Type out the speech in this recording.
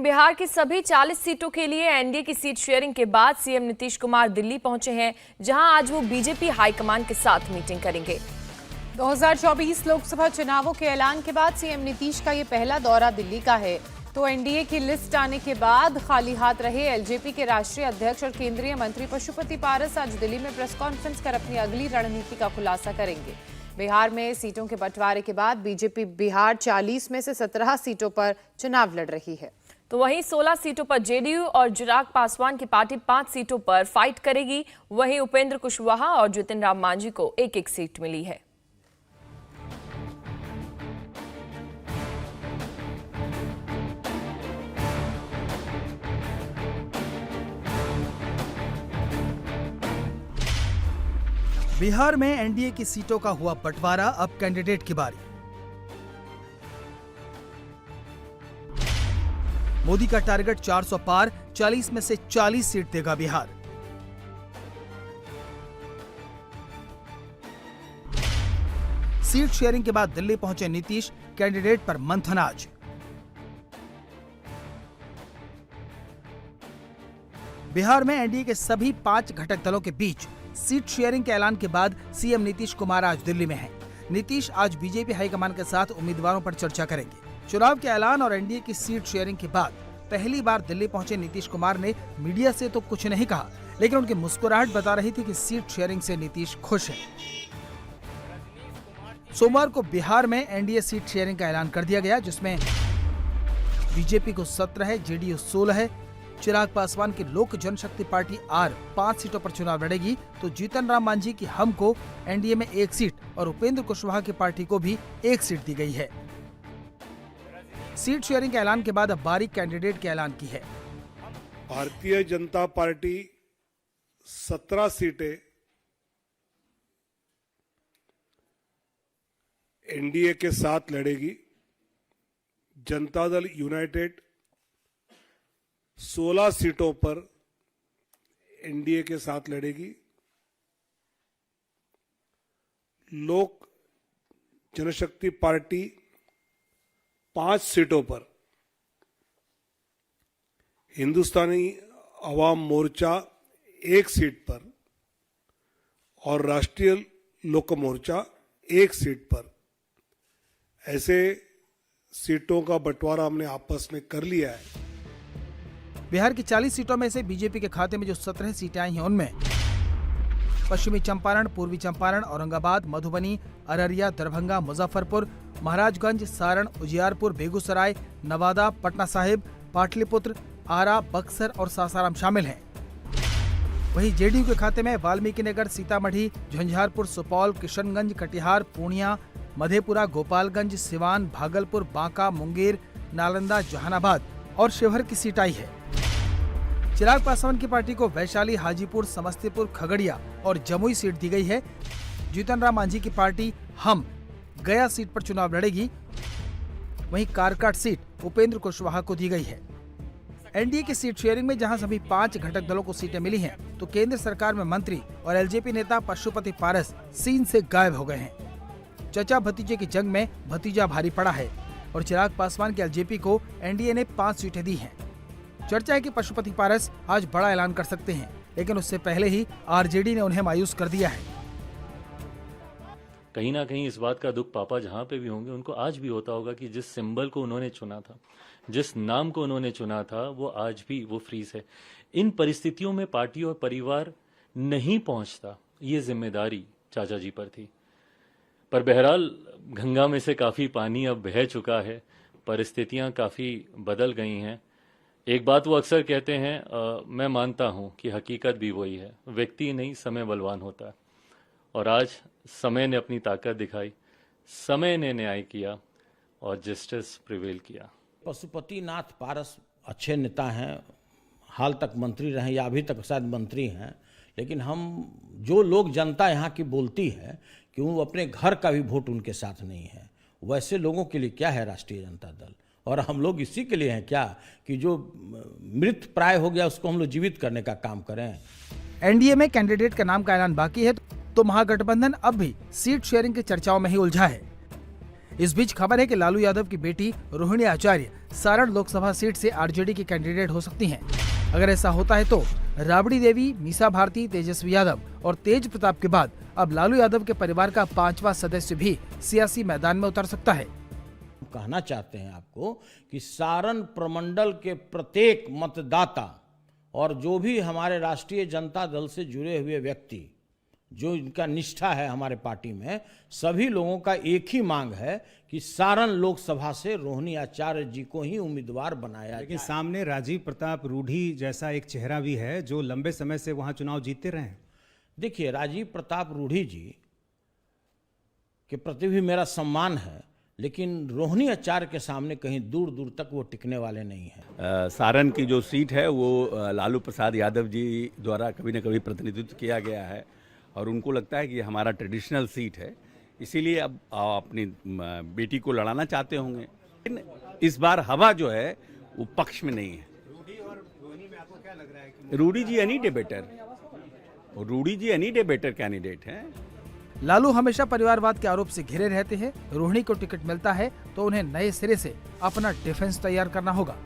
बिहार की सभी 40 सीटों के लिए एनडीए की सीट शेयरिंग के बाद सीएम नीतीश कुमार दिल्ली पहुंचे हैं, जहां आज वो बीजेपी हाईकमान के साथ मीटिंग करेंगे। 2024 लोकसभा चुनावों के ऐलान के बाद सीएम नीतीश का ये पहला दौरा दिल्ली का है। तो एनडीए की लिस्ट आने के बाद खाली हाथ रहे एलजेपी के राष्ट्रीय अध्यक्ष और केंद्रीय मंत्री पशुपति पारस आज दिल्ली में प्रेस कॉन्फ्रेंस कर अपनी अगली रणनीति का खुलासा करेंगे। बिहार में सीटों के बंटवारे के बाद बीजेपी बिहार 40 में से 17 सीटों पर चुनाव लड़ रही है। तो वहीं 16 सीटों पर जेडीयू और चिराग पासवान की पार्टी 5 सीटों पर फाइट करेगी। वहीं उपेंद्र कुशवाहा और जितिन राम मांझी को एक-एक सीट मिली है। बिहार में एनडीए की सीटों का हुआ बंटवारा, अब कैंडिडेट की बारी। मोदी का टारगेट 400 पार, 40 में से 40 सीट देगा बिहार। सीट शेयरिंग के बाद दिल्ली पहुंचे नीतीश, कैंडिडेट पर मंथन आज। बिहार में एनडीए के सभी 5 घटक दलों के बीच सीट शेयरिंग के ऐलान के बाद सीएम नीतीश कुमार आज दिल्ली में हैं। नीतीश आज बीजेपी हाईकमान के साथ उम्मीदवारों पर चर्चा करेंगे। चुनाव के ऐलान और एनडीए की सीट शेयरिंग के बाद पहली बार दिल्ली पहुंचे नीतीश कुमार ने मीडिया से तो कुछ नहीं कहा, लेकिन उनकी मुस्कुराहट बता रही थी कि सीट शेयरिंग से नीतीश खुश हैं। सोमवार को बिहार में एनडीए सीट शेयरिंग का ऐलान कर दिया गया, जिसमें बीजेपी को 17 है, जेडीयू 16 है। चिराग पासवान की लोक जनशक्ति पार्टी आर 5 सीटों पर चुनाव लड़ेगी, तो जीतन राम मांझी की हम को एनडीए में 1 सीट और उपेंद्र कुशवाहा की पार्टी को भी 1 सीट दी गई है। सीट शेयरिंग के ऐलान के बाद अब बारी कैंडिडेट के ऐलान की है। भारतीय जनता पार्टी 17 सीटें एनडीए के साथ लड़ेगी। जनता दल यूनाइटेड 16 सीटों पर एनडीए के साथ लड़ेगी। लोक जनशक्ति पार्टी 5 सीटों पर, हिंदुस्तानी अवाम मोर्चा 1 सीट पर और राष्ट्रीय लोक मोर्चा 1 सीट पर, ऐसे सीटों का बंटवारा हमने आपस में कर लिया है। बिहार की 40 सीटों में से बीजेपी के खाते में जो 17 सीटें आई हैं, उनमें पश्चिमी चंपारण, पूर्वी चंपारण, औरंगाबाद, मधुबनी, अररिया, दरभंगा, मुजफ्फरपुर, महाराजगंज, सारण, उजियारपुर, बेगूसराय, नवादा, पटना साहिब, पाटलिपुत्र, आरा, बक्सर और सासाराम शामिल हैं। वहीं जेडीयू के खाते में वाल्मीकिनगर, सीतामढ़ी, झंझारपुर, सुपौल, किशनगंज, कटिहार, पूर्णिया, मधेपुरा, गोपालगंज, सिवान, भागलपुर, बांका, मुंगेर, नालंदा, जहानाबाद और शिवहर की सीट आई है। चिराग पासवान की पार्टी को वैशाली, हाजीपुर, समस्तीपुर, खगड़िया और जमुई सीट दी गई है। जीतन राम मांझी की पार्टी हम गया सीट पर चुनाव लड़ेगी। वहीं कारकाट सीट उपेंद्र कुशवाहा को दी गई है। एनडीए की सीट शेयरिंग में जहां सभी 5 घटक दलों को सीटें मिली हैं, तो केंद्र सरकार में मंत्री और एलजेपी नेता पशुपति पारस सीन से गायब हो गए हैं। चचा भतीजे की जंग में भतीजा भारी पड़ा है और चिराग पासवान के एलजेपी को एनडीए ने 5 सीटें दी हैं। चर्चा है कि पशुपति पारस आज बड़ा ऐलान कर सकते हैं, लेकिन उससे पहले ही आरजेडी ने उन्हें मायूस कर दिया है। कहीं ना कहीं इस बात का दुख पापा जहां पे भी होंगे उनको आज भी होता होगा कि जिस सिंबल को उन्होंने चुना था, जिस नाम को उन्होंने चुना था, वो आज भी वो फ्रीज है। इन परिस्थितियों में पार्टी और परिवार नहीं पहुंचता, ये जिम्मेदारी चाचा जी पर थी। पर बहरहाल गंगा में से काफी पानी अब बह चुका है, परिस्थितियां काफी बदल गई हैं। एक बात वो अक्सर कहते हैं, मैं मानता हूं कि हकीकत भी वही है, व्यक्ति नहीं समय बलवान होता है। और आज समय ने अपनी ताकत दिखाई, समय ने न्याय किया और जस्टिस प्रिवेल किया। पशुपति नाथ पारस अच्छे नेता हैं, हाल तक मंत्री रहे या अभी तक शायद मंत्री हैं, लेकिन हम जो लोग जनता यहाँ की बोलती है कि वो अपने घर का भी वोट उनके साथ नहीं है, वैसे लोगों के लिए क्या है राष्ट्रीय जनता दल? और हम लोग इसी के लिए हैं क्या कि जो मृत प्राय हो गया उसको हम लोग जीवित करने का काम करें। एनडीए में कैंडिडेट का नाम का ऐलान बाकी है, तो महागठबंधन अब भी सीट शेयरिंग की चर्चाओं में ही उलझा है। इस बीच खबर है कि लालू यादव की बेटी रोहिणी आचार्य सारण लोकसभा सीट से आरजेडी की कैंडिडेट हो सकती हैं। अगर ऐसा होता है तो राबड़ी देवी, मीसा भारती, तेजस्वी यादव और तेज प्रताप के बाद अब लालू यादव के परिवार का 5वां सदस्य भी सियासी मैदान में उतर सकता है। कहना चाहते हैं आपको कि सारण प्रमंडल के प्रत्येक मतदाता और जो भी हमारे राष्ट्रीय जनता दल से जुड़े हुए व्यक्ति, जो इनका निष्ठा है हमारे पार्टी में, सभी लोगों का एक ही मांग है कि सारण लोकसभा से रोहिणी आचार्य जी को ही उम्मीदवार बनाया लेकिन जाए। सामने राजीव प्रताप रूढ़ी जैसा एक चेहरा भी है जो लंबे समय से वहां चुनाव जीतते रहे हैं। देखिए, राजीव प्रताप रूढ़ी जी के प्रति भी मेरा सम्मान है, लेकिन रोहिणी आचार्य के सामने कहीं दूर दूर तक वो टिकने वाले नहीं हैं। सारण की जो सीट है वो लालू प्रसाद यादव जी द्वारा कभी न कभी प्रतिनिधित्व किया गया है और उनको लगता है कि हमारा ट्रेडिशनल सीट है, इसीलिए अब अपनी बेटी को लड़ाना चाहते होंगे। लेकिन इस बार हवा जो है वो पक्ष में नहीं है। रूढ़ी और रोहिणी में आपको क्या लग रहा है कि रूढ़ी जी एनी डे बेटर, रूढ़ी जी एनी डे बेटर कैंडिडेट हैं। लालू हमेशा परिवारवाद के आरोप से घिरे रहते हैं। रोहिणी को टिकट मिलता है तो उन्हें नए सिरे से अपना डिफेंस तैयार करना होगा।